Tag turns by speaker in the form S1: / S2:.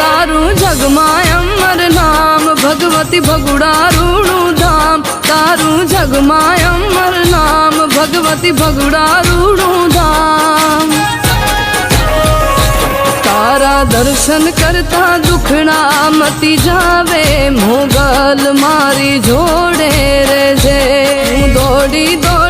S1: तारू जगमाय अमर नाम भगवती भगुड़ारूणु धाम। तारू जगमाय अमर नाम भगवती भगुड़ारूणु धाम। तारा दर्शन करता दुखड़ा मती जावे मोगल मारी जोड़े रे जे दौड़ी दौड़ी